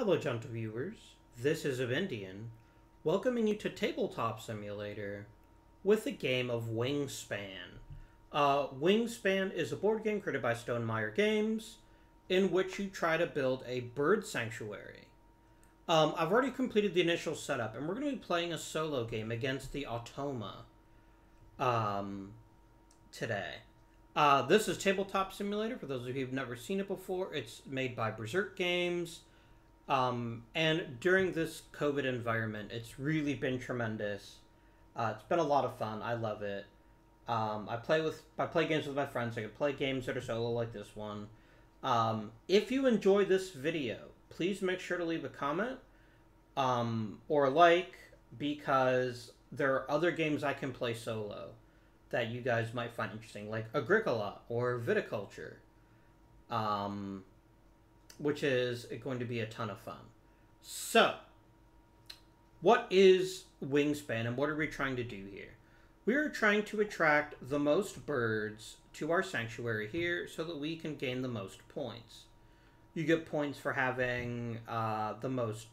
Hello, gentle viewers. This is Indian, welcoming you to Tabletop Simulator with the game of Wingspan. Wingspan is a board game created by Stonemaier Games in which you try to build a bird sanctuary. I've already completed the initial setup, and we're going to be playing a solo game against the Automa today. This is Tabletop Simulator. For those of you who've never seen it before, it's made by Berserk Games. And during this COVID environment, it's really been tremendous. It's been a lot of fun. I love it. I play games with my friends. I can play games that are solo like this one. If you enjoy this video, please make sure to leave a comment or a like, because there are other games I can play solo that you guys might find interesting, like Agricola or Viticulture. Which is going to be a ton of fun. So, what is Wingspan and what are we trying to do here? We are trying to attract the most birds to our sanctuary here so that we can gain the most points. You get points for having the most...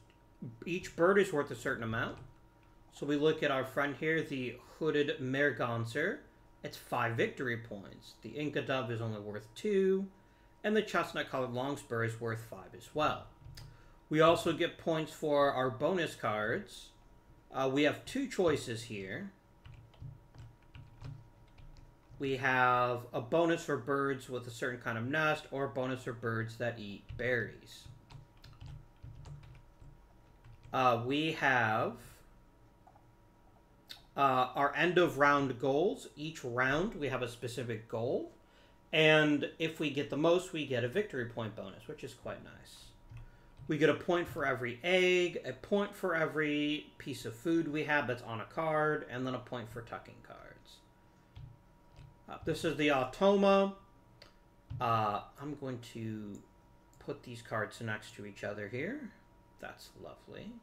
Each bird is worth a certain amount. So we look at our friend here, the hooded merganser. It's 5 victory points. The Inca dove is only worth 2. And the chestnut-colored longspur is worth 5 as well. We also get points for our bonus cards. We have 2 choices here. We have a bonus for birds with a certain kind of nest, or a bonus for birds that eat berries. We have our end-of-round goals. Each round we have a specific goal. And if we get the most, we get a victory point bonus, which is quite nice. We get a point for every egg, a point for every piece of food we have that's on a card, and then a point for tucking cards. This is the Automa. I'm going to put these cards next to each other here. That's lovely.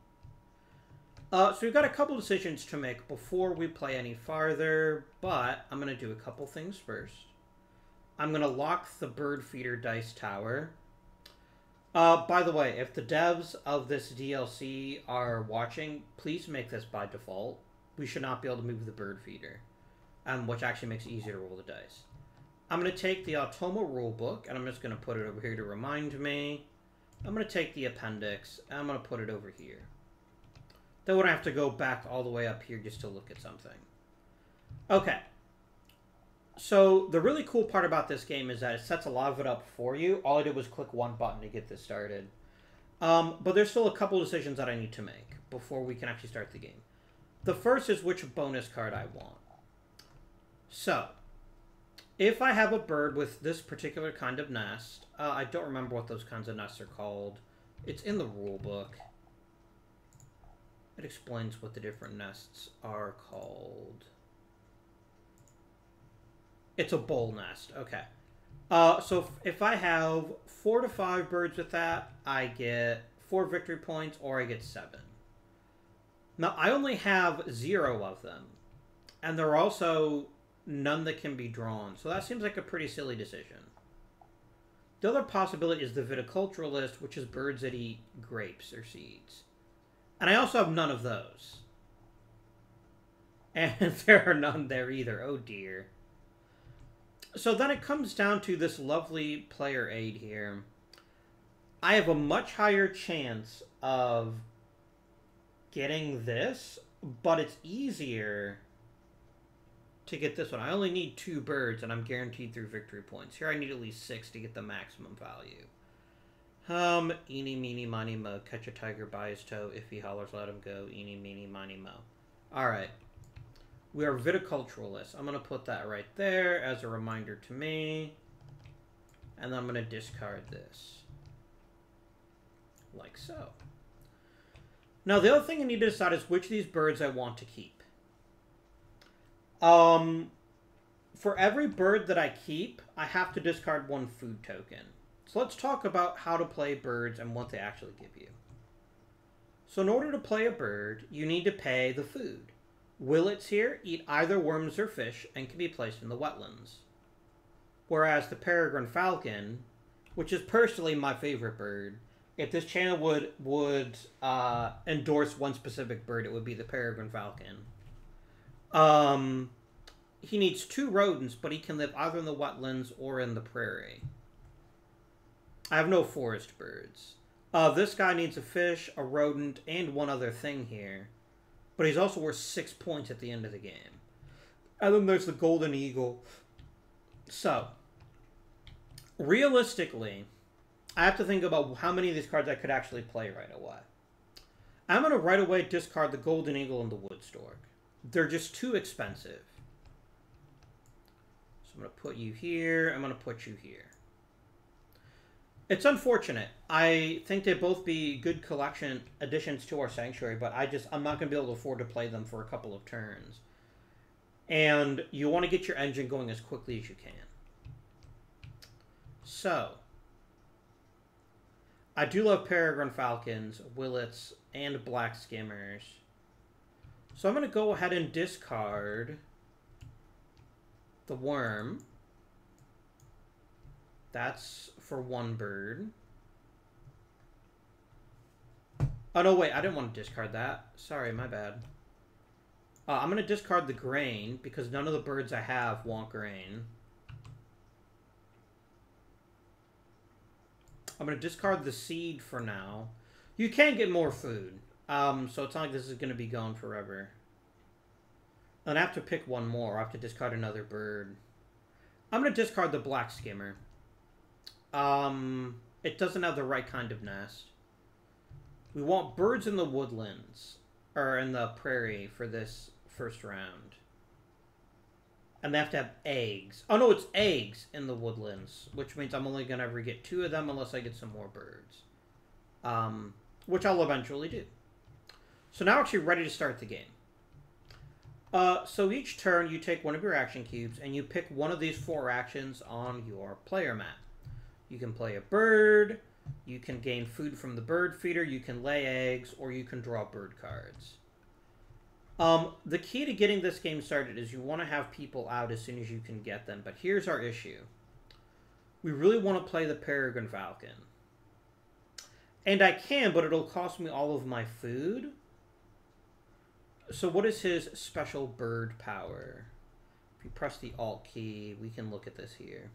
So we've got a couple decisions to make before we play any farther, but I'm going to do a couple things first. I'm going to lock the bird feeder dice tower. By the way, if the devs of this DLC are watching, please make this by default. We should not be able to move the bird feeder, which actually makes it easier to roll the dice. I'm going to take the Automa rulebook, and I'm just going to put it over here to remind me. I'm going to take the appendix, and I'm going to put it over here. Then we don't have to go back all the way up here just to look at something. Okay. So, the really cool part about this game is that it sets a lot of it up for you. All I did was click one button to get this started. But there's still a couple of decisions that I need to make before we can actually start the game. The first is which bonus card I want. So, if I have a bird with this particular kind of nest, I don't remember what those kinds of nests are called. It's in the rule book. It explains what the different nests are called. It's a bowl nest. Okay. So if I have 4 to 5 birds with that, I get 4 victory points, or I get 7. Now, I only have 0 of them. And there are also none that can be drawn. So that seems like a pretty silly decision. The other possibility is the viticulturalist, which is birds that eat grapes or seeds. And I also have none of those. And there are none there either. Oh, dear. So then it comes down to this lovely player aid here. I have a much higher chance of getting this, but it's easier to get this one. I only need 2 birds, and I'm guaranteed 3 victory points. Here I need at least 6 to get the maximum value. Eeny, meeny, miny, mo. Catch a tiger by his toe. If he hollers, let him go. Eeny, meeny, miny, mo. Alright. We are viticulturalists. I'm going to put that right there as a reminder to me. And then I'm going to discard this. Like so. Now, the other thing I need to decide is which of these birds I want to keep. For every bird that I keep, I have to discard 1 food token. So let's talk about how to play birds and what they actually give you. So in order to play a bird, you need to pay the food. Willets here eat either worms or fish and can be placed in the wetlands. Whereas the Peregrine Falcon, which is personally my favorite bird, If this channel would endorse one specific bird, it would be the Peregrine Falcon. He needs 2 rodents, but he can live either in the wetlands or in the prairie. I have no forest birds. This guy needs a fish, a rodent, and one other thing here. But he's also worth 6 points at the end of the game. And then there's the golden eagle. So, realistically, I have to think about how many of these cards I could actually play right away. I'm going to right away discard the golden eagle and the wood stork. They're just too expensive. So I'm going to put you here. I'm going to put you here. It's unfortunate. I think they'd both be good collection additions to our sanctuary, but I'm not going to be able to afford to play them for a couple of turns. And you want to get your engine going as quickly as you can. So, I do love Peregrine Falcons, Willets, and Black Skimmers. So I'm going to go ahead and discard the worm. That's for 1 bird. Oh, no, wait. I didn't want to discard that. Sorry, my bad. I'm going to discard the grain because none of the birds I have want grain. I'm going to discard the seed for now. You can get more food. So it's not like this is going to be gone forever. And I have to pick one more. I have to discard another bird. I'm going to discard the black skimmer. It doesn't have the right kind of nest. We want birds in the woodlands. Or in the prairie for this first round. And they have to have eggs. Oh no, it's eggs in the woodlands. Which means I'm only going to ever get 2 of them unless I get some more birds. Which I'll eventually do. So now we're actually ready to start the game. So each turn you take one of your action cubes and you pick one of these 4 actions on your player map. You can play a bird, you can gain food from the bird feeder, you can lay eggs, or you can draw bird cards. The key to getting this game started is you want to have people out as soon as you can get them. But here's our issue. We really want to play the Peregrine Falcon. And I can, but it'll cost me all of my food. So what is his special bird power? If you press the Alt key, we can look at this here.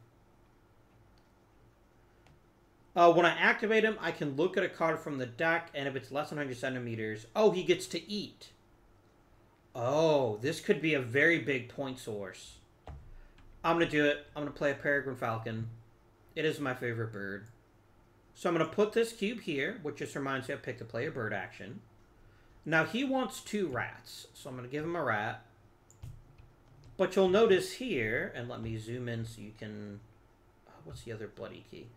When I activate him, I can look at a card from the deck, and if it's less than 100 centimeters... Oh, he gets to eat. Oh, this could be a very big point source. I'm going to do it. I'm going to play a Peregrine Falcon. It is my favorite bird. So I'm going to put this cube here, which just reminds me I picked to play a bird action. Now he wants 2 rats, so I'm going to give him a rat. But you'll notice here, and let me zoom in so you can... what's the other bloody key?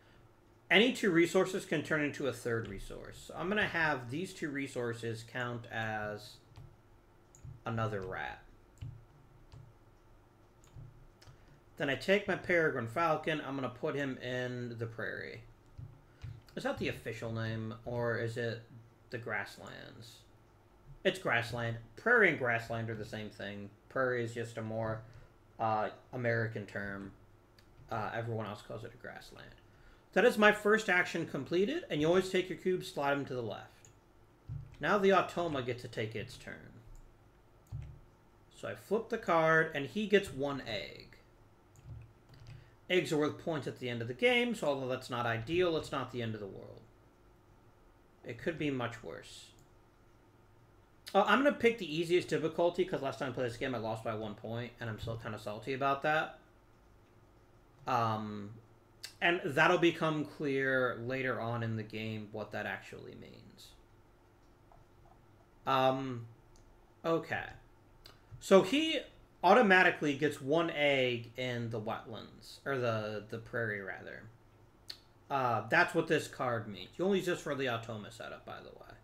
Any 2 resources can turn into a 3rd resource. So I'm going to have these 2 resources count as another rat. Then I take my Peregrine Falcon. I'm going to put him in the prairie. Is that the official name, or is it the grasslands? It's grassland. Prairie and grassland are the same thing. Prairie is just a more American term. Everyone else calls it a grassland. That is my first action completed, and you always take your cube, slide them to the left. Now the Automa gets to take its turn. So I flip the card, and he gets 1 egg. Eggs are worth points at the end of the game, so although that's not ideal, it's not the end of the world. It could be much worse. I'm going to pick the easiest difficulty, because last time I played this game I lost by 1 point, and I'm still kind of salty about that. And that'll become clear later on in the game what that actually means. Okay. So he automatically gets 1 egg in the wetlands, or the prairie rather. That's what this card means. You only use this for the Automa setup, by the way.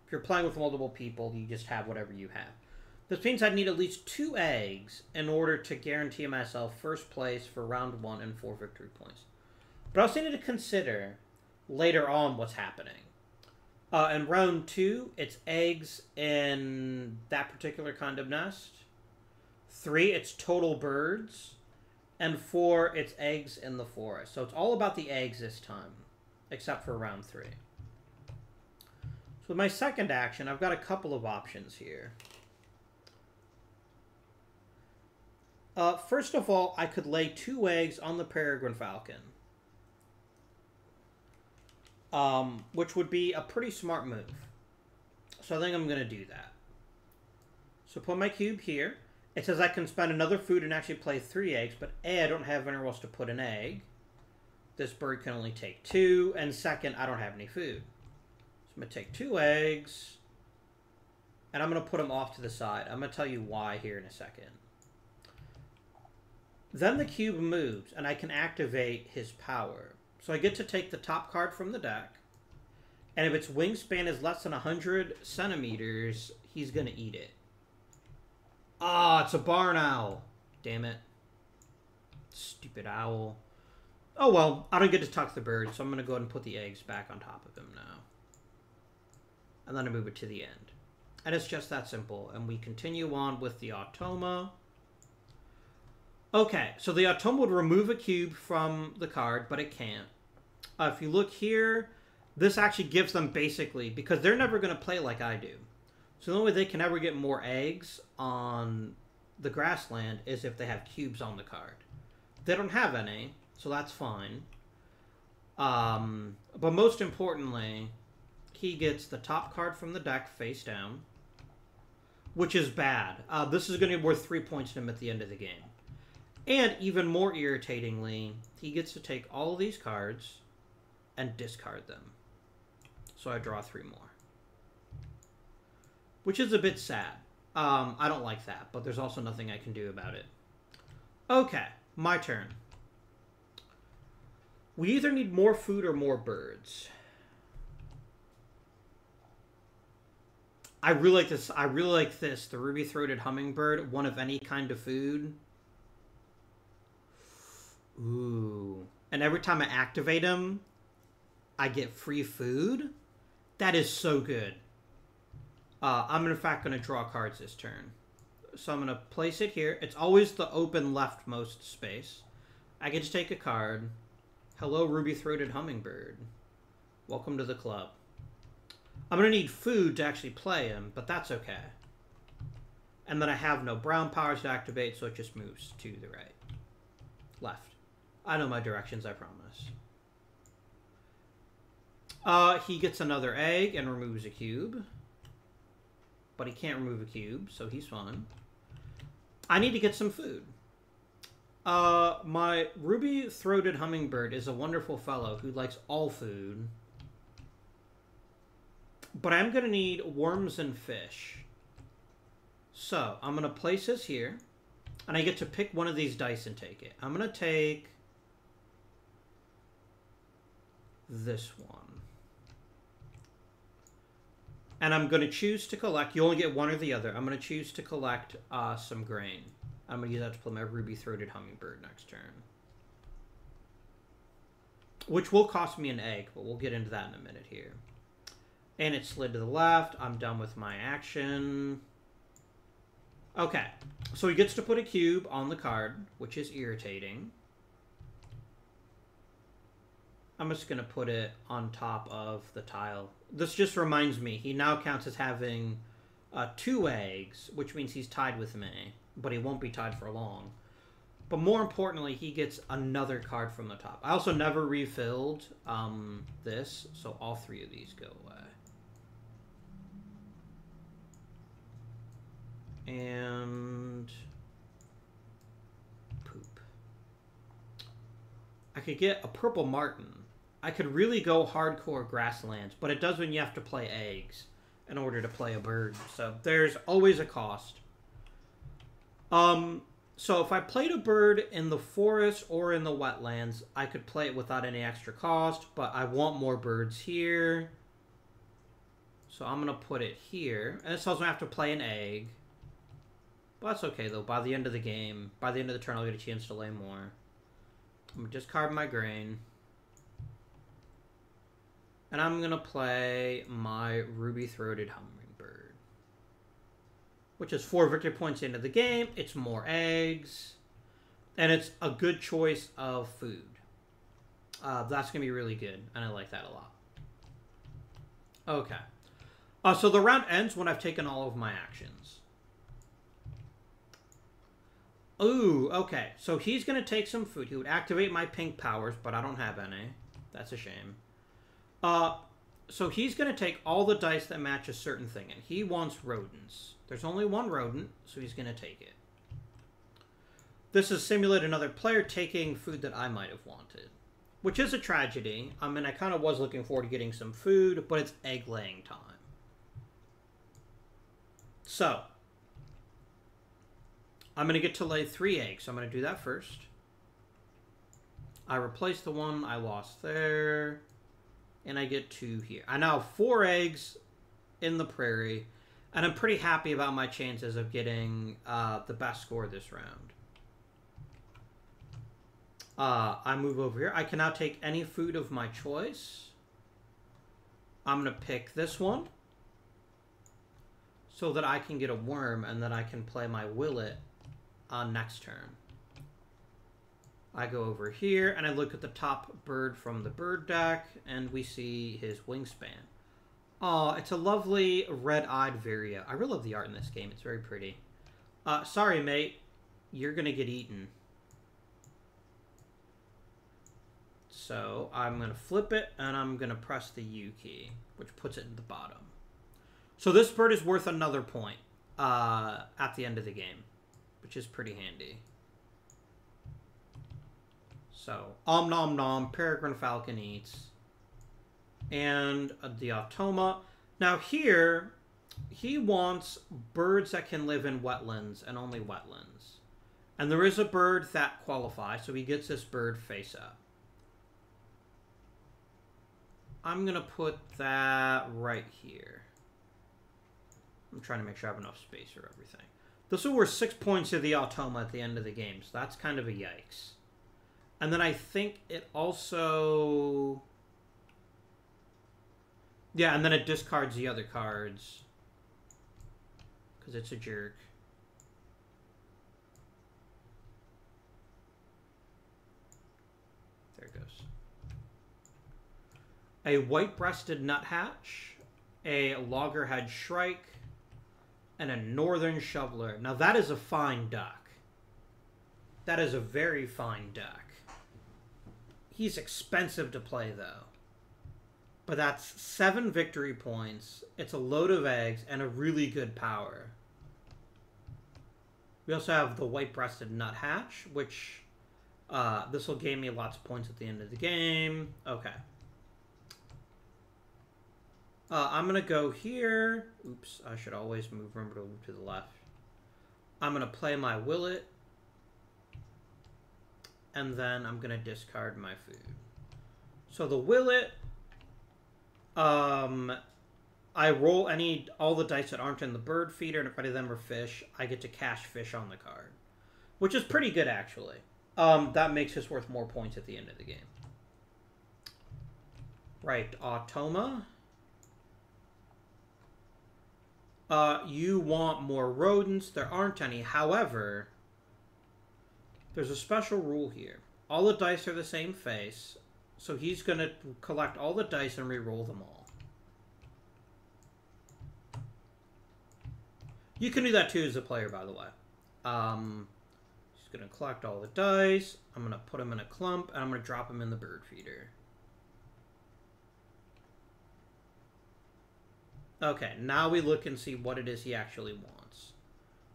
If you're playing with multiple people, you just have whatever you have. This means I'd need at least 2 eggs in order to guarantee myself first place for round 1 and 4 victory points. But I also need to consider later on what's happening. In round 2, it's eggs in that particular kind of nest. 3, it's total birds. And 4, it's eggs in the forest. So it's all about the eggs this time, except for round 3. So with my second action, I've got a couple of options here. First of all, I could lay 2 eggs on the Peregrine Falcon. Which would be a pretty smart move. So I think I'm going to do that. So put my cube here. It says I can spend another food and actually play 3 eggs, but A, I don't have anywhere else to put an egg. This bird can only take 2, and second, I don't have any food. So I'm going to take 2 eggs, and I'm going to put them off to the side. I'm going to tell you why here in a second. Then the cube moves, and I can activate his power. So I get to take the top card from the deck, and if its wingspan is less than 100 centimeters, he's going to eat it. Ah, it's a barn owl. Damn it. Stupid owl. Oh well, I don't get to talk to the bird, so I'm going to go ahead and put the eggs back on top of him now. And then I move it to the end. And it's just that simple. And we continue on with the automa. Okay, so the automa would remove a cube from the card, but it can't. If you look here, this actually gives them basically, because they're never going to play like I do. So the only way they can ever get more eggs on the grassland is if they have cubes on the card. They don't have any, so that's fine. But most importantly, he gets the top card from the deck face down, which is bad. This is going to be worth 3 points to him at the end of the game. And even more irritatingly, he gets to take all of these cards and discard them. So I draw 3 more. Which is a bit sad. I don't like that, but there's also nothing I can do about it. Okay, my turn. We either need more food or more birds. I really like this. I really like this. The ruby-throated hummingbird, one of any kind of food. Ooh. And every time I activate him, I get free food? That is so good. I'm in fact going to draw cards this turn. So I'm going to place it here. It's always the open leftmost space. I get to take a card. Hello, ruby-throated hummingbird. Welcome to the club. I'm going to need food to actually play him, but that's okay. And then I have no brown powers to activate, so it just moves to the right. Left. I know my directions, I promise. He gets another egg and removes a cube. But he can't remove a cube, so he's fine. I need to get some food. My ruby-throated hummingbird is a wonderful fellow who likes all food. But I'm going to need worms and fish. So, I'm going to place this here. And I get to pick one of these dice and take it. I'm going to take this one. And I'm going to choose to collect. You only get one or the other. I'm going to choose to collect some grain. I'm going to use that to play my ruby-throated hummingbird next turn. Which will cost me an egg, but we'll get into that in a minute here. And it slid to the left. I'm done with my action. Okay. So he gets to put a cube on the card, which is irritating. I'm just going to put it on top of the tile. This just reminds me, he now counts as having 2 eggs, which means he's tied with me, but he won't be tied for long. But more importantly, he gets another card from the top. I also never refilled this, so all 3 of these go away. And poop. I could get a purple martin. I could really go hardcore grasslands, but it does mean you have to play eggs in order to play a bird. So there's always a cost. So if I played a bird in the forest or in the wetlands, I could play it without any extra cost, but I want more birds here. So I'm going to put it here. And this tells me I have to play an egg. But that's okay, though. By the end of the game, by the end of the turn, I'll get a chance to lay more. I'm going to discard my grain. And I'm going to play my ruby-throated hummingbird. Which is 4 victory points into the game. It's more eggs. And it's a good choice of food. That's going to be really good. And I like that a lot. Okay. So the round ends when I've taken all of my actions. Ooh, okay. So he's going to take some food. He would activate my pink powers, but I don't have any. That's a shame. So he's going to take all the dice that match a certain thing, and he wants rodents. There's only one rodent, so he's going to take it. This is simulate another player taking food that I might have wanted, which is a tragedy. I mean, I kind of was looking forward to getting some food, but it's egg-laying time. So, I'm going to get to lay 3 eggs. So I'm going to do that first. I replace the one I lost there. And I get 2 here. I now have 4 eggs in the prairie. And I'm pretty happy about my chances of getting the best score this round. I move over here. I can now take any food of my choice. I'm going to pick this one. So that I can get a worm and then I can play my Willet next turn. I go over here and I look at the top bird from the bird deck and we see his Wingspan. Oh, it's a lovely red-eyed Vireo. I really love the art in this game. It's very pretty. Sorry, mate. You're going to get eaten. So I'm going to flip it and I'm going to press the U key, which puts it in the bottom. So this bird is worth another point at the end of the game, which is pretty handy. So, nom nom, Peregrine Falcon eats. And the Automa. Now here, he wants birds that can live in wetlands and only wetlands. And there is a bird that qualifies, so he gets this bird face up. I'm going to put that right here. I'm trying to make sure I have enough space for everything. This will worth 6 points to the Automa at the end of the game, so that's kind of a yikes. And then I think it also... Yeah, and then it discards the other cards. Because it's a jerk. There it goes. A white-breasted nuthatch, a loggerhead shrike, and a northern shoveler. Now that is a fine duck. That is a very fine duck. He's expensive to play, though. But that's 7 victory points. It's a load of eggs and a really good power. We also have the white-breasted nuthatch, which this will gain me lots of points at the end of the game. Okay. I'm going to go here. Oops, I should always remember to move to the left. I'm going to play my Willet. And then I'm going to discard my food. So the Willet, I roll all the dice that aren't in the bird feeder, and if any of them are fish, I get to cash fish on the card. Which is pretty good, actually. That makes this worth more points at the end of the game. Right, Automa. You want more rodents. There aren't any. However, there's a special rule here. All the dice are the same face, so he's going to collect all the dice and re-roll them all. You can do that too as a player, by the way. He's going to collect all the dice. I'm going to put them in a clump, and I'm going to drop them in the bird feeder. Okay, now we look and see what it is he actually wants.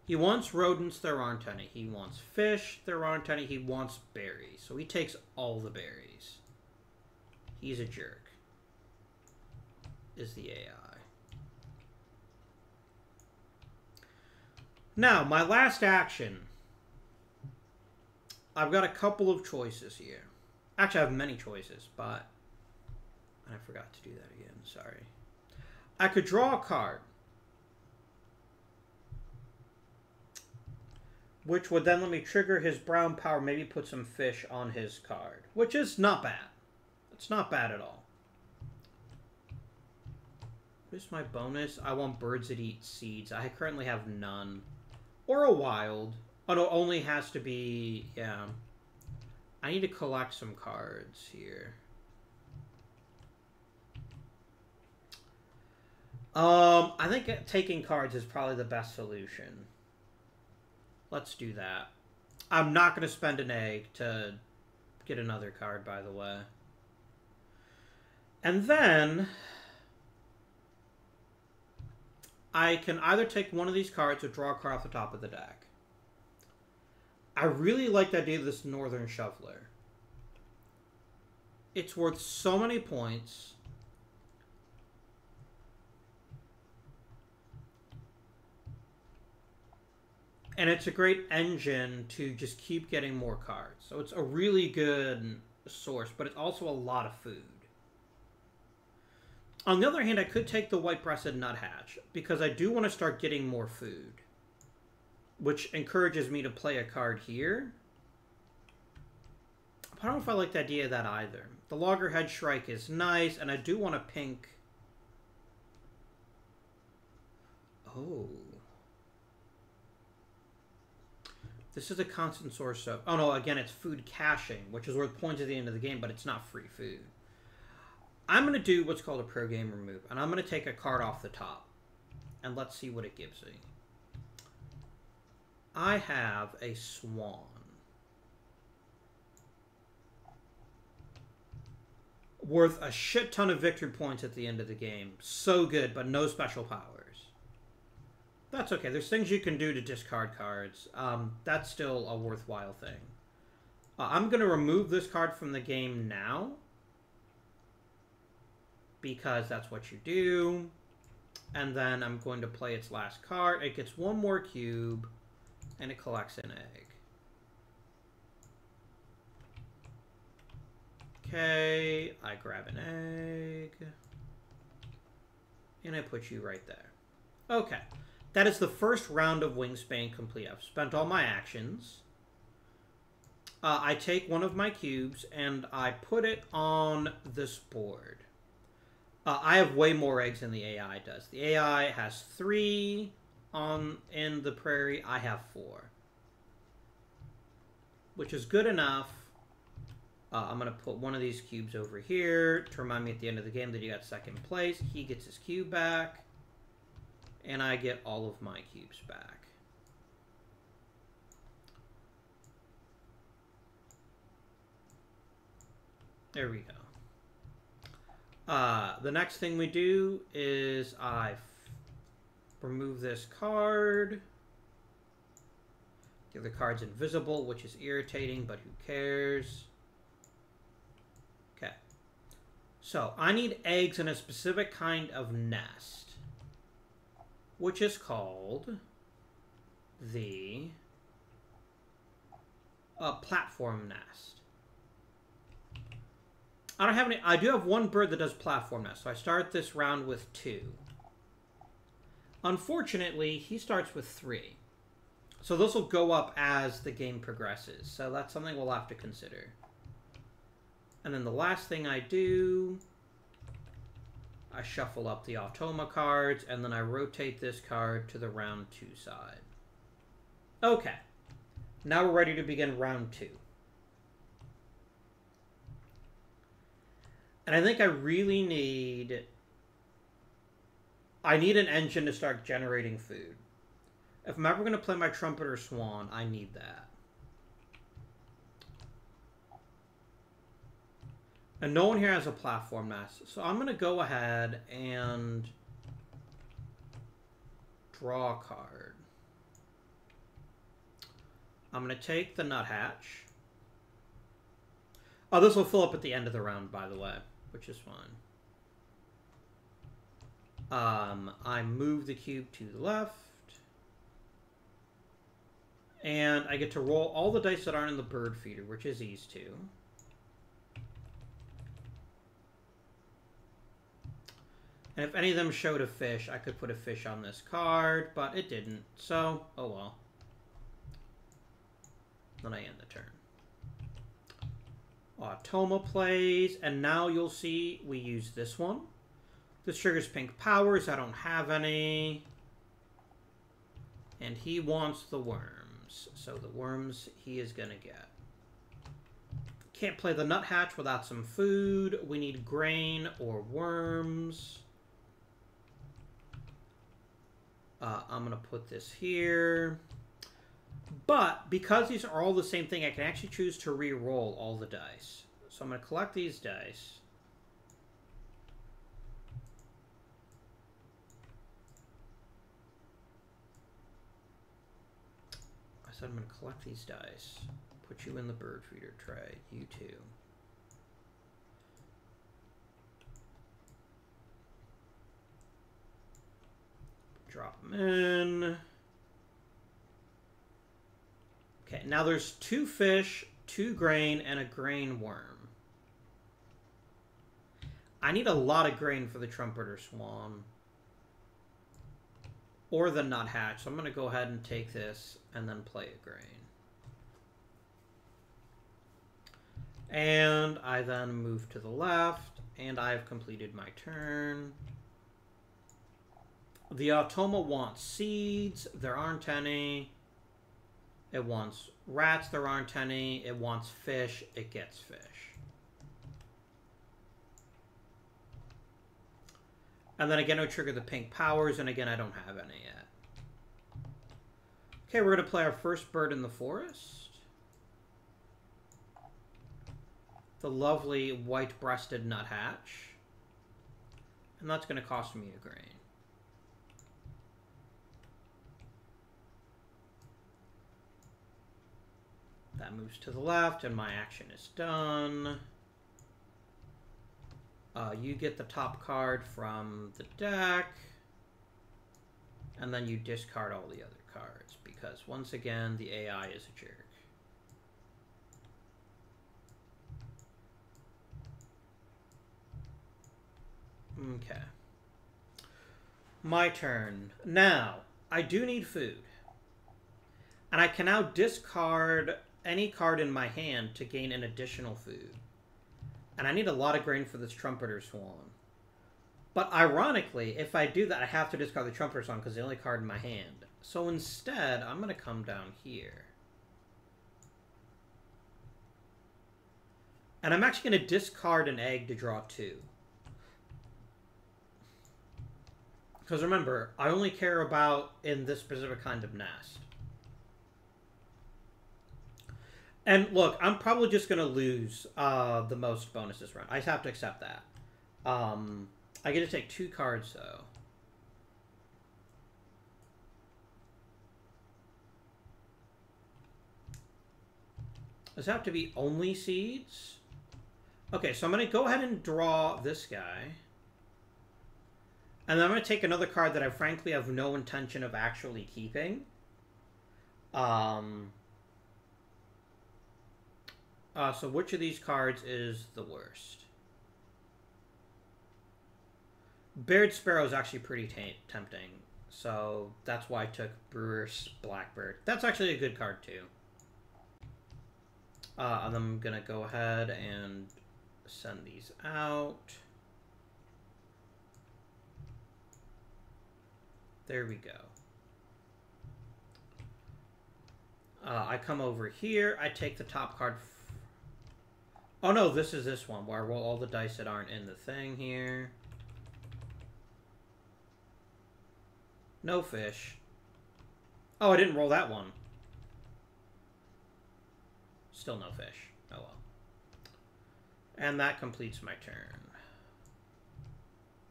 He wants rodents, there aren't any. He wants fish, there aren't any. He wants berries. So he takes all the berries. He's a jerk. Is the AI. Now, my last action. I've got a couple of choices here. Actually, I have many choices, but I forgot to do that again. Sorry. I could draw a card, which would then let me trigger his brown power, maybe put some fish on his card, which is not bad. It's not bad at all. Here's my bonus. I want birds that eat seeds. I currently have none. Or a wild. Oh, no, it only has to be, yeah. I need to collect some cards here. I think taking cards is probably the best solution. Let's do that. I'm not going to spend an egg to get another card, by the way. And then I can either take one of these cards or draw a card off the top of the deck. I really like the idea of this Northern Shoveler. It's worth so many points. And it's a great engine to just keep getting more cards. So it's a really good source, but it's also a lot of food. On the other hand, I could take the white-breasted nuthatch, because I do want to start getting more food, which encourages me to play a card here. I don't know if I like the idea of that either. The Loggerhead Shrike is nice, and I do want a pink... Oh... This is a constant source of... Oh, no, again, it's food caching, which is worth points at the end of the game, but it's not free food. I'm going to do what's called a pro game remove, and I'm going to take a card off the top. And let's see what it gives me. I have a Swan. Worth a shit ton of victory points at the end of the game. So good, but no special powers. That's okay. There's things you can do to discard cards. That's still a worthwhile thing. I'm going to remove this card from the game now, because that's what you do. And then I'm going to play its last card. It gets one more cube, and it collects an egg. Okay, I grab an egg, and I put you right there. Okay. That is the first round of Wingspan complete. I've spent all my actions. I take one of my cubes and I put it on this board. I have way more eggs than the AI does. The AI has 3 in the prairie. I have 4. Which is good enough. I'm going to put one of these cubes over here to remind me at the end of the game that he got second place. He gets his cube back. And I get all of my cubes back. There we go. The next thing we do is I remove this card. The other card's invisible, which is irritating, but who cares? Okay. So, I need eggs in a specific kind of nest, which is called the platform nest. I don't have any... I do have one bird that does platform nest, so I start this round with 2. Unfortunately, he starts with 3. So this will go up as the game progresses, so that's something we'll have to consider. And then the last thing I do... I shuffle up the Automa cards, and then I rotate this card to the round 2 side. Okay. Now we're ready to begin round 2. And I think I really need... I need an engine to start generating food. If I'm ever going to play my Trumpet or Swan, I need that. And no one here has a platform nest, so I'm going to go ahead and draw a card. I'm going to take the nuthatch. Oh, this will fill up at the end of the round, by the way, which is fine. I move the cube to the left. And I get to roll all the dice that aren't in the bird feeder, which is these 2. And if any of them showed a fish, I could put a fish on this card, but it didn't. So, oh well. Then I end the turn. Automa plays, and now you'll see we use this one. This triggers pink powers. I don't have any. And he wants the worms. So the worms he is going to get. Can't play the nuthatch without some food. We need grain or worms. I'm going to put this here. But because these are all the same thing, I can actually choose to re-roll all the dice. So I'm going to collect these dice. I said I'm going to collect these dice. Put you in the bird feeder tray. You too. Drop them in. Okay, now there's 2 fish, 2 grain, and a grain worm. I need a lot of grain for the trumpeter swan. Or the nuthatch. So I'm going to go ahead and take this and then play a grain. And I then move to the left, and I've completed my turn. The automa wants seeds. There aren't any. It wants rats. There aren't any. It wants fish. It gets fish. And then again, I trigger the pink powers, and again, I don't have any yet. Okay, we're going to play our first bird in the forest. The lovely white-breasted nuthatch. And that's going to cost me a grain. That moves to the left, and my action is done. You get the top card from the deck, and then you discard all the other cards, because once again, the AI is a jerk. Okay. My turn. Now, I do need food. And I can now discard any card in my hand to gain an additional food. And I need a lot of grain for this trumpeter swan. But ironically, if I do that, I have to discard the trumpeter swan because it's the only card in my hand. So instead, I'm going to come down here. And I'm actually going to discard an egg to draw 2. Because remember, I only care about in this specific kind of nest. And look, I'm probably just going to lose the most bonus this round. I just have to accept that. I get to take 2 cards, though. Does it have to be only seeds? Okay, so I'm going to go ahead and draw this guy. And then I'm going to take another card that I frankly have no intention of actually keeping. So which of these cards is the worst? Baird Sparrow is actually pretty tempting. So that's why I took Brewer's Blackbird. That's actually a good card too. And I'm going to go ahead and send these out. There we go. I come over here. I take the top card. Oh no, this is this one where I roll all the dice that aren't in the thing here. No fish. Oh, I didn't roll that one. Still no fish. Oh well. And that completes my turn.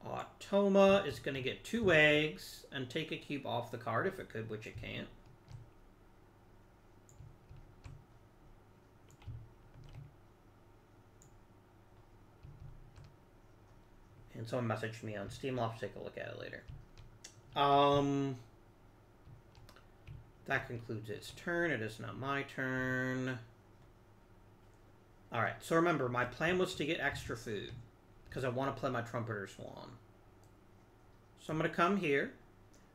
Automa is going to get 2 eggs and take a cube off the card if it could, which it can't. And someone messaged me on Steam. I'll have to take a look at it later. That concludes its turn. It is not my turn. Alright, so remember, my plan was to get extra food. Because I want to play my Trumpeter Swan. So I'm going to come here.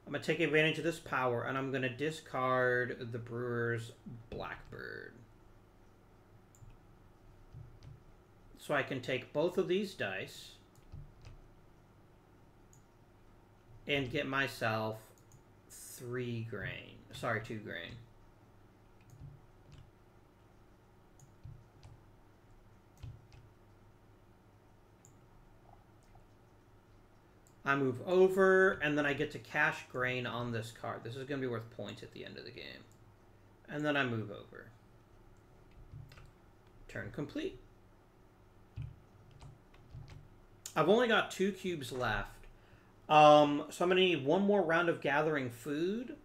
I'm going to take advantage of this power, and I'm going to discard the Brewer's Blackbird. So I can take both of these dice and get myself 3 grain. Sorry, 2 grain. I move over, and then I get to cash grain on this card. This is going to be worth points at the end of the game. And then I move over. Turn complete. I've only got 2 cubes left. So I'm going to need one more round of gathering food.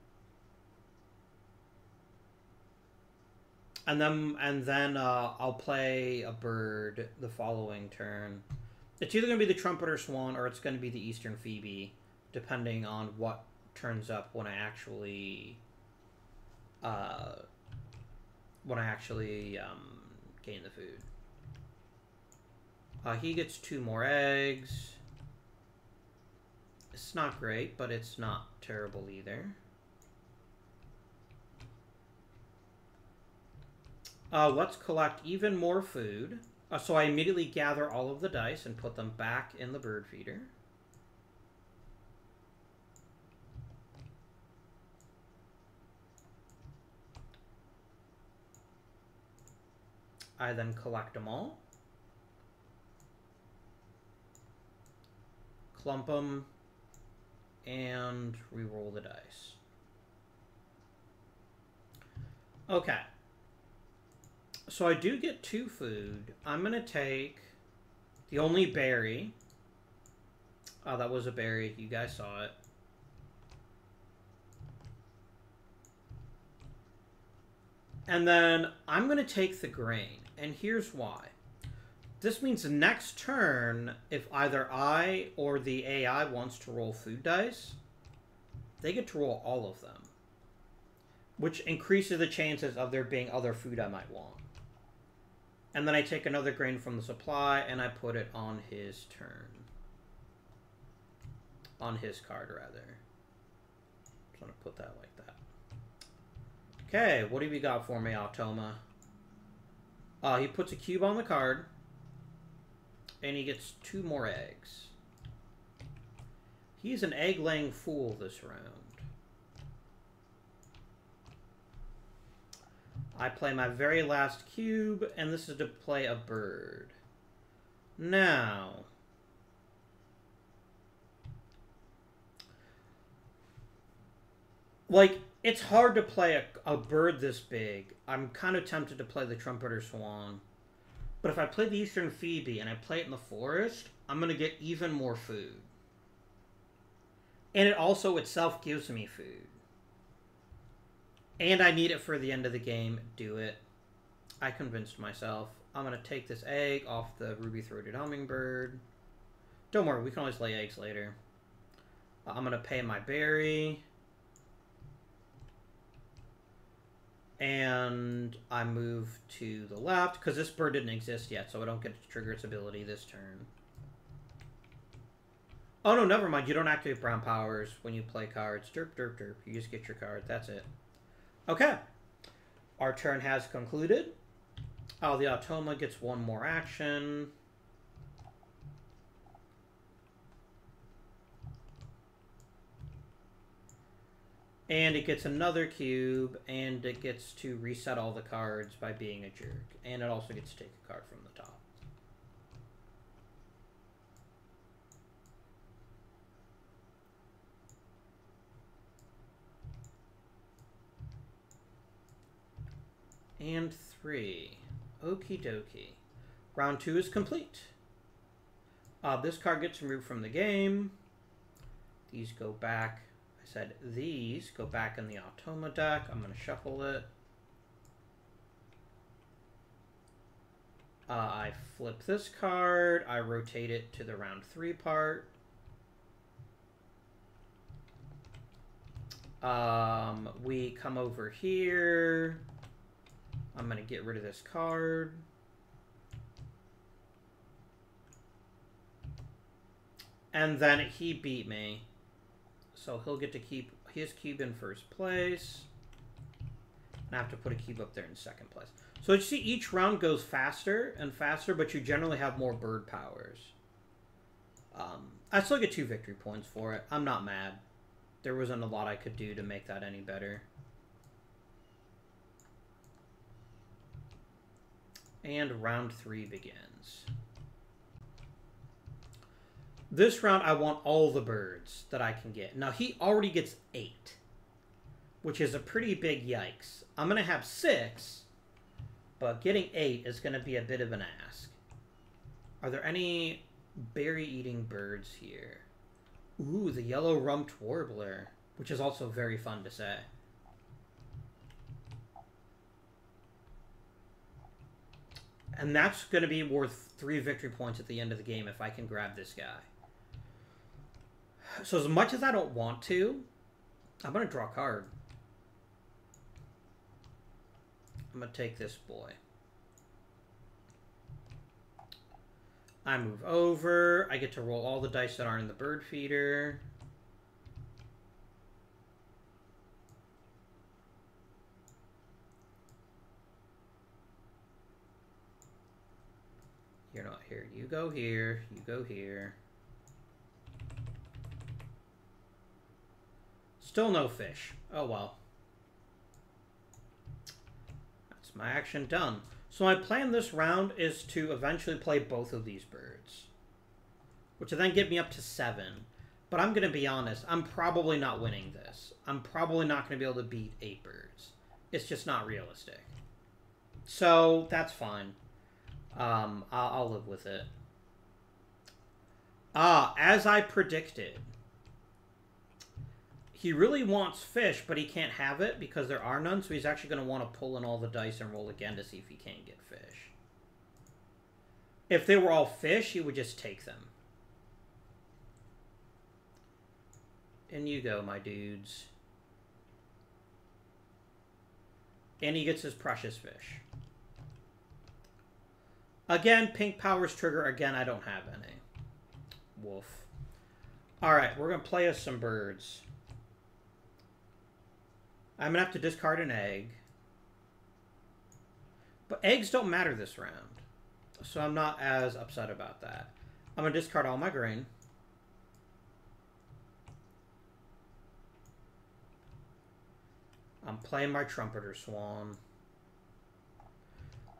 And then I'll play a bird the following turn. It's either going to be the Trumpeter Swan or it's going to be the Eastern Phoebe, depending on what turns up when I actually gain the food. He gets 2 more eggs. It's not great, but it's not terrible either. Let's collect even more food. So I immediately gather all of the dice and put them back in the bird feeder. I then collect them all. Clump them. And re-roll the dice. Okay. So I do get 2 food. I'm going to take the only berry. Oh, that was a berry. You guys saw it. And then I'm going to take the grain. And here's why. This means the next turn, if either I or the AI wants to roll food dice, they get to roll all of them. Which increases the chances of there being other food I might want. And then I take another grain from the supply and I put it on his turn. On his card, rather. Just want to put that like that. Okay, what have you got for me, Automa? He puts a cube on the card. And he gets 2 more eggs. He's an egg-laying fool this round. I play my very last cube, and this is to play a bird. Now, like, it's hard to play a bird this big. I'm kind of tempted to play the Trumpeter Swan. But if I play the Eastern Phoebe and I play it in the forest, I'm going to get even more food. And it also itself gives me food. And I need it for the end of the game. Do it. I convinced myself. I'm going to take this egg off the ruby-throated hummingbird. Don't worry, we can always lay eggs later. I'm going to pay my berry. And I move to the left, because this bird didn't exist yet, so I don't get to trigger its ability this turn. Oh no, never mind. You don't activate brown powers when you play cards. Derp, derp, derp. You just get your card. That's it. Okay. Our turn has concluded. Oh, the Automa gets 1 more action. And it gets another cube, and it gets to reset all the cards by being a jerk. And it also gets to take a card from the top. And 3. Okie dokie. Round 2 is complete. This card gets removed from the game. These go back. I said these go back in the Automa deck. I'm going to shuffle it. I flip this card. I rotate it to the round 3 part. We come over here. I'm going to get rid of this card. And then he beat me. So he'll get to keep his cube in first place. And I have to put a cube up there in second place. So you see each round goes faster and faster, but you generally have more bird powers. I still get 2 victory points for it. I'm not mad. There wasn't a lot I could do to make that any better. And round 3 begins. This round, I want all the birds that I can get. Now, he already gets 8, which is a pretty big yikes. I'm going to have 6, but getting 8 is going to be a bit of an ask. Are there any berry-eating birds here? Ooh, the yellow-rumped warbler, which is also very fun to say. And that's going to be worth 3 victory points at the end of the game if I can grab this guy. So as much as I don't want to, I'm going to draw a card. I'm going to take this boy. I move over. I get to roll all the dice that aren't in the bird feeder. You're not here. You go here. You go here. Still no fish. Oh well. That's my action done. So my plan this round is to eventually play both of these birds, which will then get me up to 7. But I'm going to be honest, I'm probably not winning this. I'm probably not going to be able to beat 8 birds. It's just not realistic. So that's fine. I'll live with it. As I predicted, he really wants fish, but he can't have it because there are none, so he's actually going to want to pull in all the dice and roll again to see if he can't get fish. If they were all fish, he would just take them. And you go, my dudes. And he gets his precious fish. Again, pink powers trigger. Again, I don't have any. Wolf. Alright, we're going to play us some birds. I'm going to have to discard an egg. But eggs don't matter this round. So I'm not as upset about that. I'm going to discard all my grain. I'm playing my Trumpeter Swan.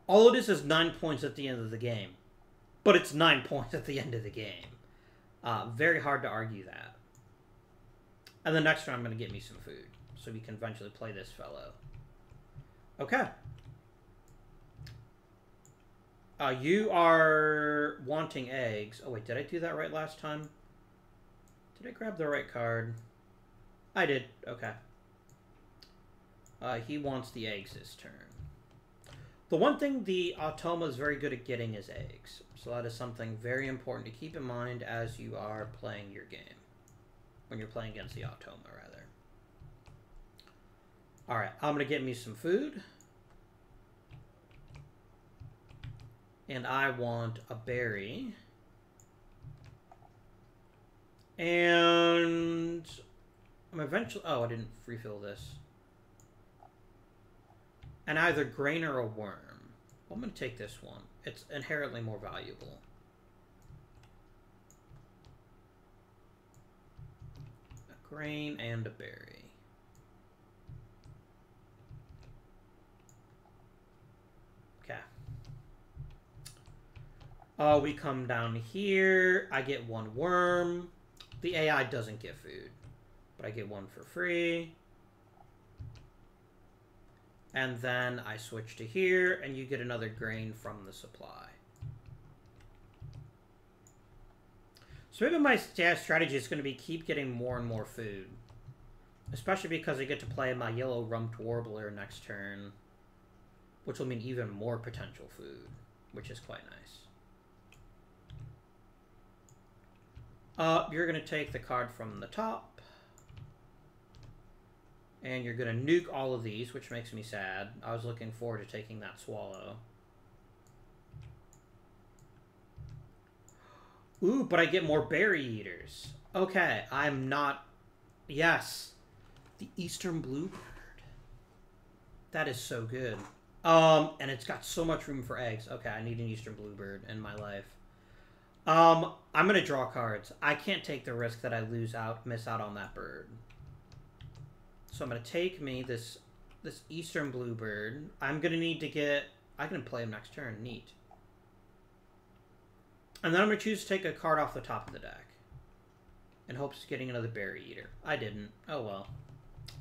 All it is 9 points at the end of the game. But it's 9 points at the end of the game. Very hard to argue that. And the next round I'm going to get me some food. So we can eventually play this fellow. Okay. You are wanting eggs. Oh, wait, did I do that right last time? Did I grab the right card? I did. Okay. He wants the eggs this turn. The one thing the Automa is very good at getting is eggs. So that is something very important to keep in mind as you are playing your game. When you're playing against the Automa, rather. Alright, I'm going to get me some food. And I want a berry. And I'm eventually... Oh, I didn't refill this. And either grain or a worm. Well, I'm going to take this one. It's inherently more valuable. A grain and a berry. We come down here. I get 1 worm. The AI doesn't get food, but I get 1 for free. And then I switch to here, and you get another grain from the supply. So maybe my strategy is going to be keep getting more and more food. Especially because I get to play my yellow-rumped warbler next turn, which will mean even more potential food, which is quite nice. You're going to take the card from the top. And you're going to nuke all of these, which makes me sad. I was looking forward to taking that swallow. Ooh, but I get more berry eaters. Okay, I'm not... Yes. The Eastern Bluebird. That is so good. And it's got so much room for eggs. Okay, I need an Eastern Bluebird in my life. I'm going to draw cards. I can't take the risk that I miss out on that bird. So I'm going to take me this Eastern Bluebird. I'm going to need to get... I can play him next turn. Neat. And then I'm going to choose to take a card off the top of the deck. in hopes of getting another berry eater. I didn't. Oh well.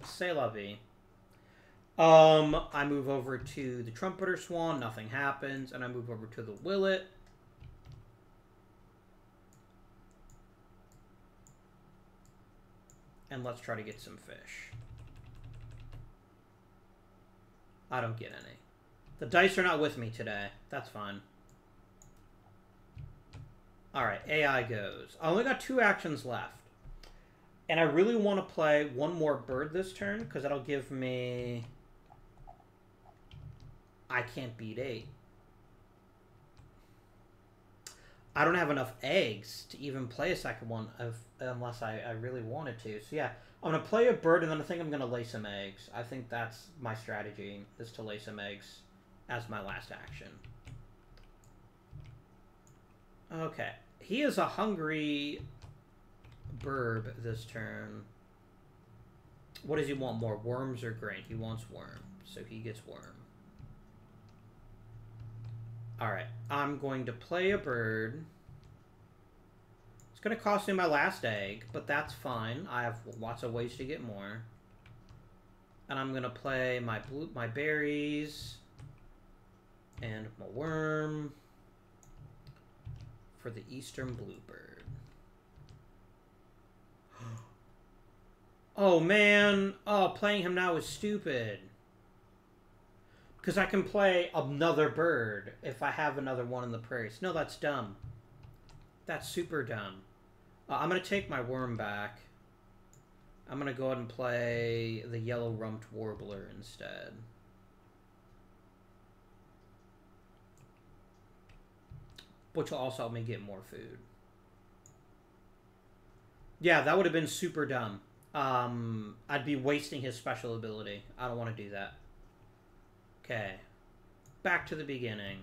C'est la vie. I move over to the Trumpeter Swan, nothing happens, and I move over to the Willet. And let's try to get some fish. I don't get any. The dice are not with me today. That's fine. Alright, AI goes. I only got 2 actions left. And I really want to play one more bird this turn, because that'll give me... I can't beat 8. I don't have enough eggs to even play a second one unless I really wanted to. So yeah, I'm going to play a bird, and then I think I'm going to lay some eggs. I think that's my strategy, is to lay some eggs as my last action. Okay. He is a hungry bird this turn. What does he want more, worms or grain? He wants worm, so he gets worm. Alright, I'm going to play a bird. It's going to cost me my last egg, but that's fine. I have lots of ways to get more. And I'm going to play my berries and my worm for the eastern bluebird. Oh, man. Oh, playing him now is stupid. Because I can play another bird if I have another one in the prairies. No, that's dumb. That's super dumb. I'm going to take my worm back. I'm going to go ahead and play the yellow-rumped warbler instead. Which will also help me get more food. Yeah, that would have been super dumb. I'd be wasting his special ability. I don't want to do that. Okay. Back to the beginning.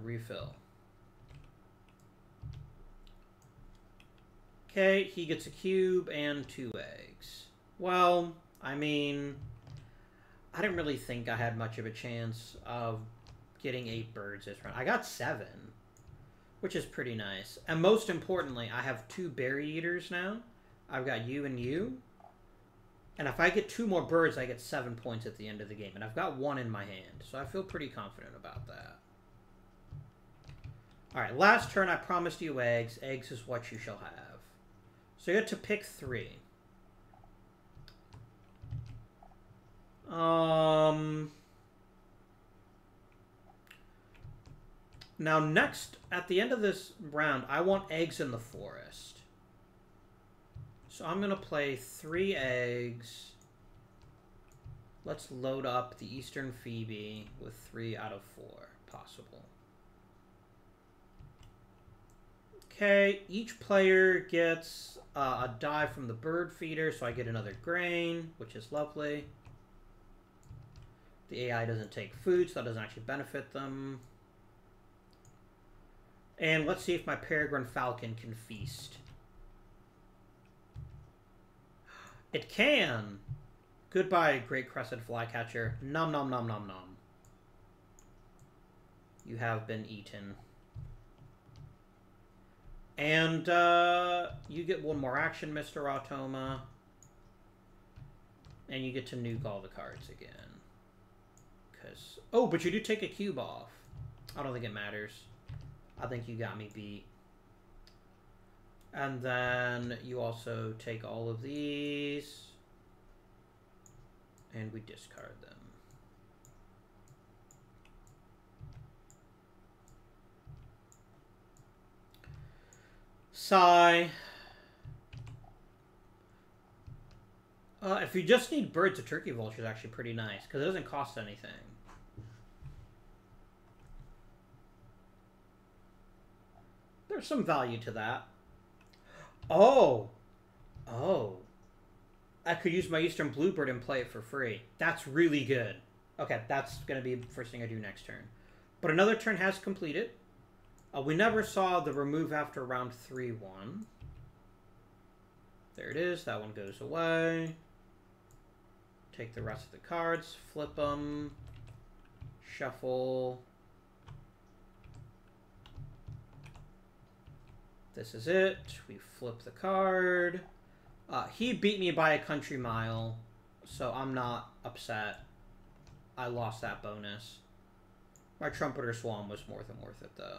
Refill. Okay, he gets a cube and 2 eggs. Well, I mean, I didn't really think I had much of a chance of getting 8 birds this round. I got 7, which is pretty nice. And most importantly, I have 2 berry eaters now. I've got you and you. And if I get 2 more birds, I get 7 points at the end of the game. And I've got 1 in my hand, so I feel pretty confident about that. Alright, last turn I promised you eggs. Eggs is what you shall have. So you get to pick 3. Now next, at the end of this round, I want eggs in the forest. So I'm going to play 3 eggs. Let's load up the Eastern Phoebe with 3 out of 4 possible. Okay, each player gets a die from the bird feeder, so I get another grain, which is lovely. The AI doesn't take food, so that doesn't actually benefit them. And let's see if my Peregrine Falcon can feast. It can! Goodbye, great crested flycatcher. Nom nom nom nom nom. You have been eaten. And you get 1 more action, Mr. Automa. And you get to nuke all the cards again. Oh, but you do take a cube off. I don't think it matters. I think you got me beat. And then you also take all of these. And we discard them. Sigh. If you just need birds, a turkey vulture is actually pretty nice, because it doesn't cost anything. There's some value to that. Oh! Oh. I could use my Eastern Bluebird and play it for free. That's really good. Okay, that's going to be the first thing I do next turn. But another turn has completed. We never saw the remove after round 3 one. There it is. That one goes away. Take the rest of the cards. Flip them. Shuffle. This is it. We flip the card. He beat me by a country mile, so I'm not upset. I lost that bonus. My Trumpeter Swan was more than worth it, though,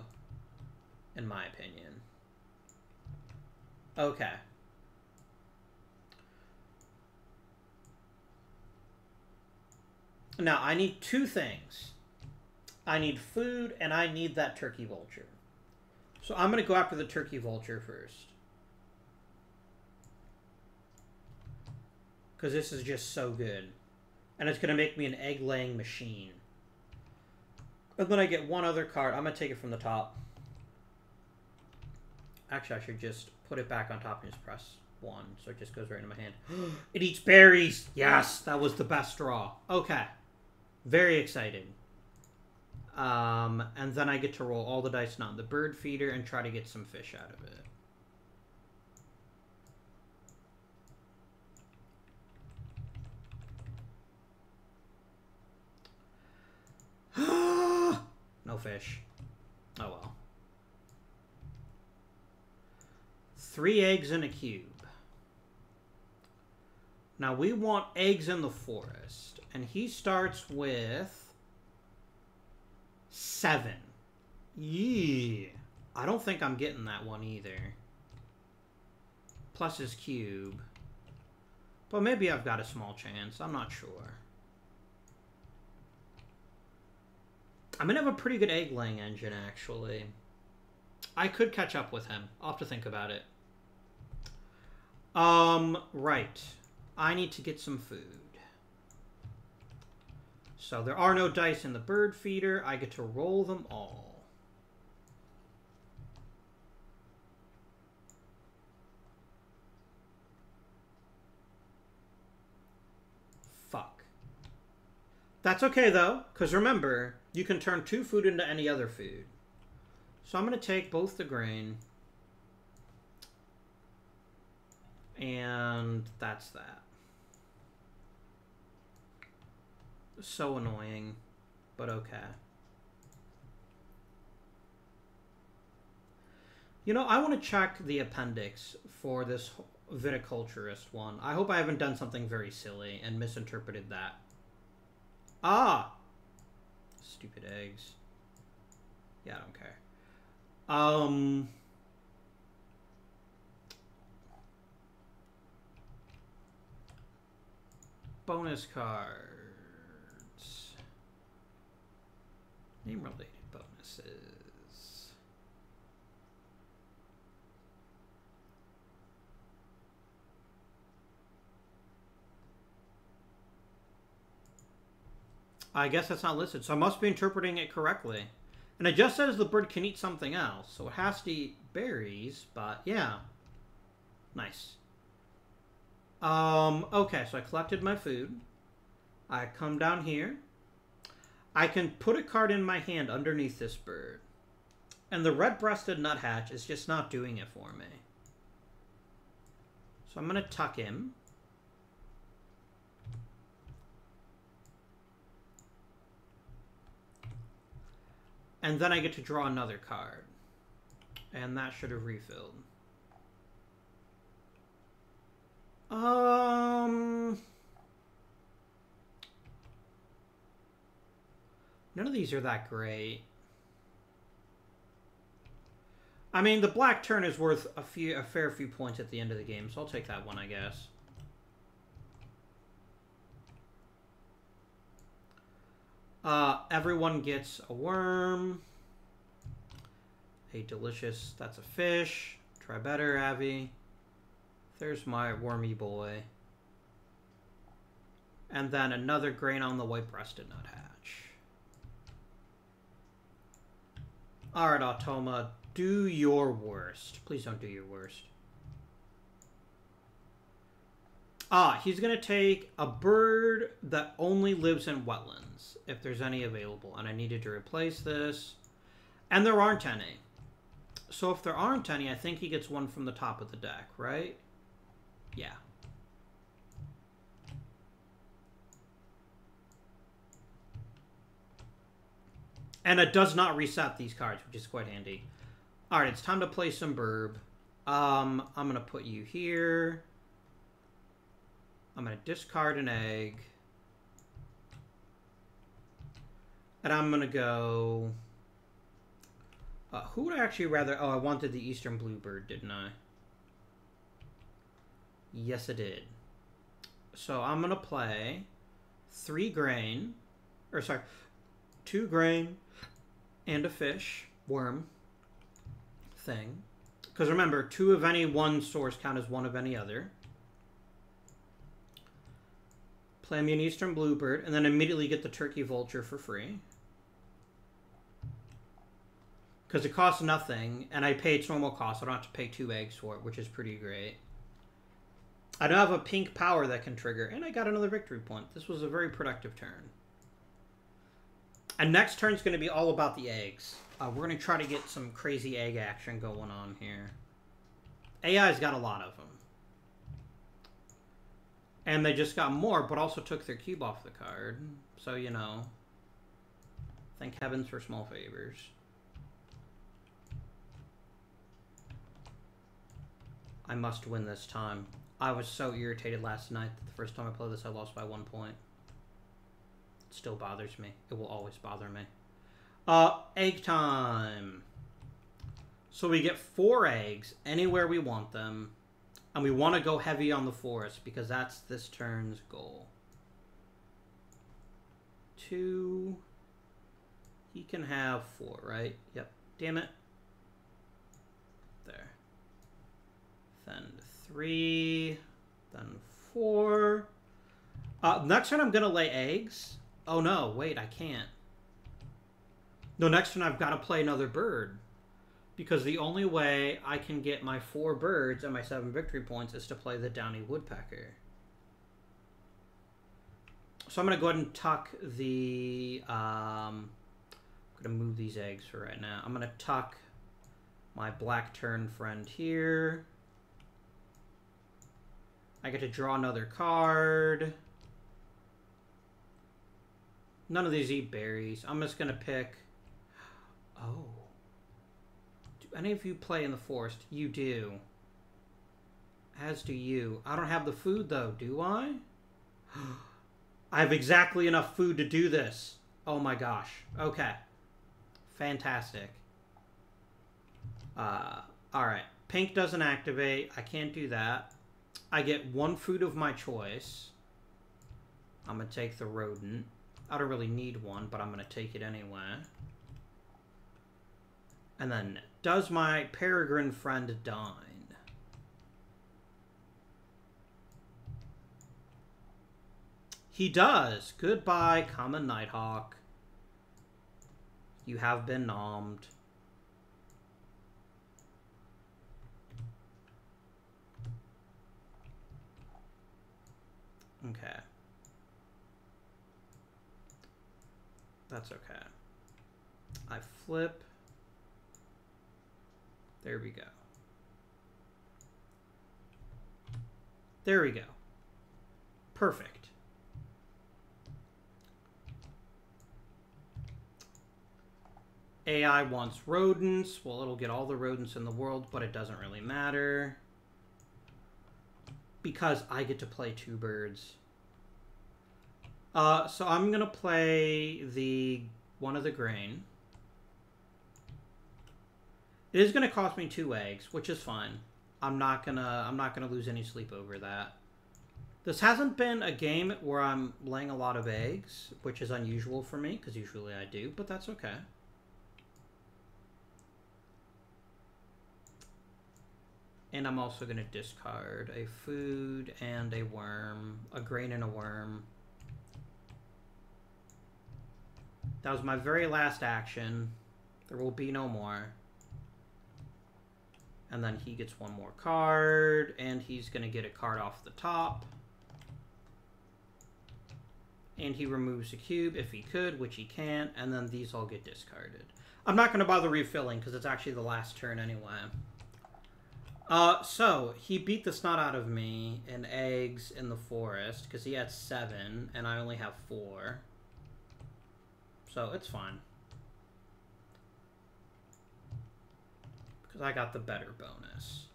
in my opinion. Okay. Now, I need two things. I need food, and I need that turkey vulture. So I'm going to go after the turkey vulture first. Because this is just so good. And it's going to make me an egg-laying machine. And then I get one other card. I'm going to take it from the top. Actually, I should just put it back on top and just press 1. So it just goes right into my hand. It eats berries! Yes! That was the best draw. Okay. Very excited. And then I get to roll all the dice not in the bird feeder and try to get some fish out of it. No fish. Oh well. 3 eggs in a cube. Now we want eggs in the forest. And he starts with 7. Yeah. I don't think I'm getting that one either. Plus his cube. But maybe I've got a small chance. I'm not sure. I'm going to have a pretty good egg-laying engine, actually. I could catch up with him. I'll have to think about it. Right. I need to get some food. So there are no dice in the bird feeder. I get to roll them all. Fuck. That's okay, though, because remember, you can turn 2 food into any other food. So I'm going to take both the grain. And that's that. So annoying, but okay. You know, I want to check the appendix for this viticulturist one. I hope I haven't done something very silly and misinterpreted that. Ah! Stupid eggs. Yeah, I don't care. Bonus cards. Name-related bonuses. I guess that's not listed, so I must be interpreting it correctly. And it just says the bird can eat something else, so it has to eat berries, but yeah. Nice. Okay, so I collected my food. I come down here. I can put a card in my hand underneath this bird. And the red-breasted nuthatch is just not doing it for me. So I'm going to tuck him. And then I get to draw another card. And that should have refilled. None of these are that great. I mean, the black turn is worth a fair few points at the end of the game, so I'll take that one, I guess. Everyone gets a worm. A delicious, that's a fish. Try better, Abby. There's my wormy boy. And then another grain on the white-breasted nuthatch. Alright, Automa, do your worst. Please don't do your worst. He's going to take a bird that only lives in wetlands, if there's any available. And I needed to replace this. And there aren't any. So if there aren't any, I think he gets one from the top of the deck, right? Yeah. And it does not reset these cards, which is quite handy. Alright, it's time to play some burb. I'm going to put you here. I'm going to discard an egg. And I'm going to go... who would I actually rather... Oh, I wanted the Eastern Bluebird, didn't I? Yes, I did. So I'm going to play 3 grain. Or, sorry, 2 grain and a fish, worm thing. Because remember, 2 of any one source count as 1 of any other. Play me an Eastern Bluebird, and then immediately get the Turkey Vulture for free. Because it costs nothing, and I pay its normal cost. I don't have to pay 2 eggs for it, which is pretty great. I don't have a pink power that can trigger, and I got another victory point. This was a very productive turn. And next turn's going to be all about the eggs. We're going to try to get some crazy egg action going on here. AI's got a lot of them. And they just got more, but also took their cube off the card. So, you know, thank heavens for small favors. I must win this time. I was so irritated last night that the first time I played this, I lost by 1 point. It still bothers me. It will always bother me. Egg time. So we get 4 eggs anywhere we want them. And we want to go heavy on the forest because that's this turn's goal. 2. He can have 4, right? Yep. Damn it. There. Then 3. Then 4. Next turn I'm going to lay eggs. Oh no, wait, I can't. No, next turn I've got to play another bird. Because the only way I can get my 4 birds and my 7 victory points is to play the Downy Woodpecker. So I'm going to go ahead and tuck the... I'm going to move these eggs for right now. I'm going to tuck my black tern friend here. I get to draw another card. None of these eat berries. I'm just going to pick... Oh. Do any of you play in the forest? You do. As do you. I don't have the food, though, do I? I have exactly enough food to do this. Oh my gosh. Okay. Fantastic. Alright. Pink doesn't activate. I can't do that. I get 1 food of my choice. I'm going to take the rodent. I don't really need one, but I'm going to take it anyway. And then, does my peregrine friend dine? He does. Goodbye, common nighthawk. You have been nommed. Okay. That's okay. I flip. There we go. There we go. Perfect. AI wants rodents. Well, it'll get all the rodents in the world, but it doesn't really matter. Because I get to play 2 birds. So I'm going to play one of the grain. It is going to cost me 2 eggs, which is fine. I'm not gonna lose any sleep over that. This hasn't been a game where I'm laying a lot of eggs, which is unusual for me, because usually I do, but that's okay. And I'm also going to discard a food and a worm, a grain and a worm. That was my very last action. There will be no more. And then he gets 1 more card, and he's going to get a card off the top. And he removes a cube if he could, which he can't, and then these all get discarded. I'm not going to bother refilling, because it's actually the last turn anyway. So, he beat the snot out of me in eggs in the forest, because he had 7, and I only have 4. So, it's fine. Because I got the better bonus.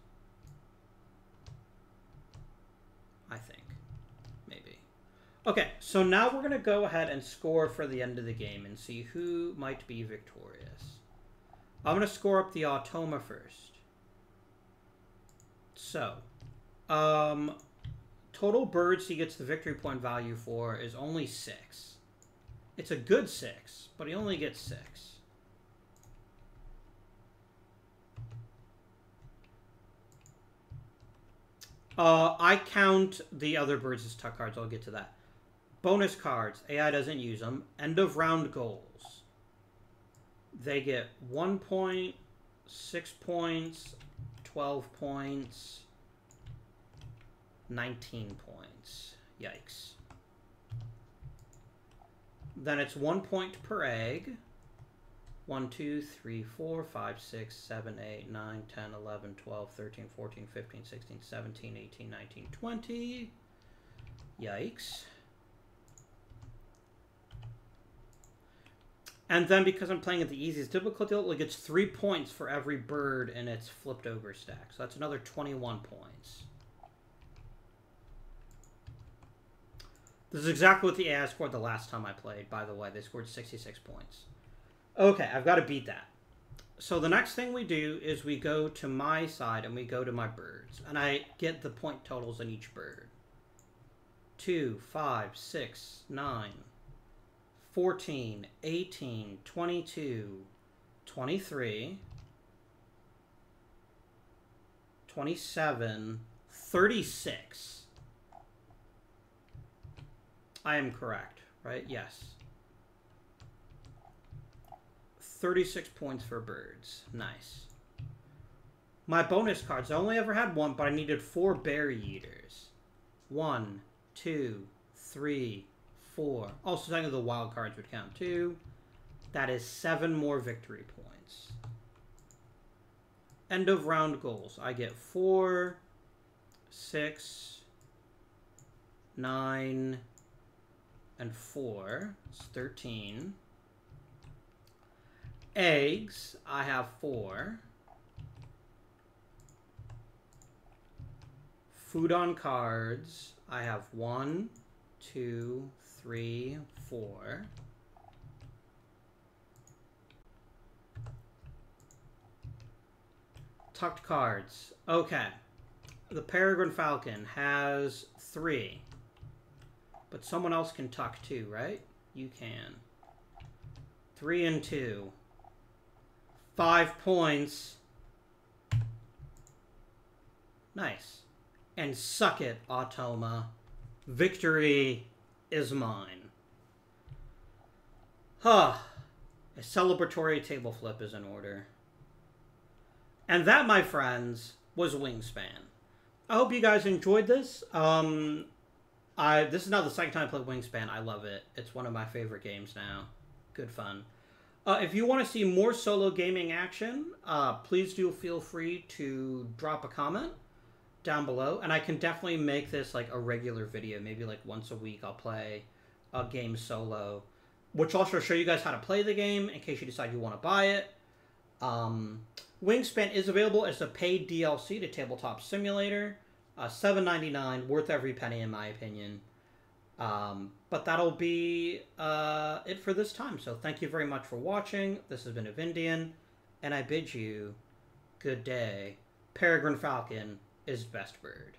Okay, so now we're going to go ahead and score for the end of the game and see who might be victorious. I'm going to score up the Automa first. So, total birds he gets the victory point value for is only 6. It's a good 6, but he only gets 6. I count the other birds as tuck cards. I'll get to that. Bonus cards. AI doesn't use them. End of round goals. They get 1 point, 6 points, 12 points, 19 points. Yikes. Then it's 1 point per egg. 1, 2, 3, 4, 5, 6, 7, 8, 9, 10, 11, 12, 13, 14, 15, 16, 17, 18, 19, 20. Yikes. And then because I'm playing at the easiest difficulty, it gets 3 points for every bird in its flipped over stack. So that's another 21 points. This is exactly what the AI scored the last time I played, by the way. They scored 66 points. Okay, I've got to beat that. So the next thing we do is we go to my side and we go to my birds. And I get the point totals in each bird. 2, 5, 6, 9, 14, 18, 22, 23, 27, 36. I am correct, right? Yes. 36 points for birds. Nice. My bonus cards. I only ever had 1, but I needed 4 berry eaters. 1, 2, 3, 4. Also, some of the wild cards would count too. That is 7 more victory points. End of round goals. I get 4, 6, 9, and 4. It's 13. Eggs, I have 4. Food on cards, I have 1, 2, 3, 4. Tucked cards. Okay. The Peregrine Falcon has 3. But someone else can tuck too, right? You can. 3 and 2. 5 points. Nice. And suck it, Automa. Victory is mine. Huh. A celebratory table flip is in order. And that, my friends, was Wingspan. I hope you guys enjoyed this. This is now the second time I played Wingspan. I love it. It's one of my favorite games now. Good fun. If you want to see more solo gaming action, please do feel free to drop a comment down below. And I can definitely make this like a regular video. Maybe like once a week I'll play a game solo, which will also show you guys how to play the game in case you decide you want to buy it. Wingspan is available as a paid DLC to Tabletop Simulator. $7.99, worth every penny in my opinion. But that'll be it for this time. So thank you very much for watching. This has been Avindian, and I bid you good day. Peregrine Falcon is best bird.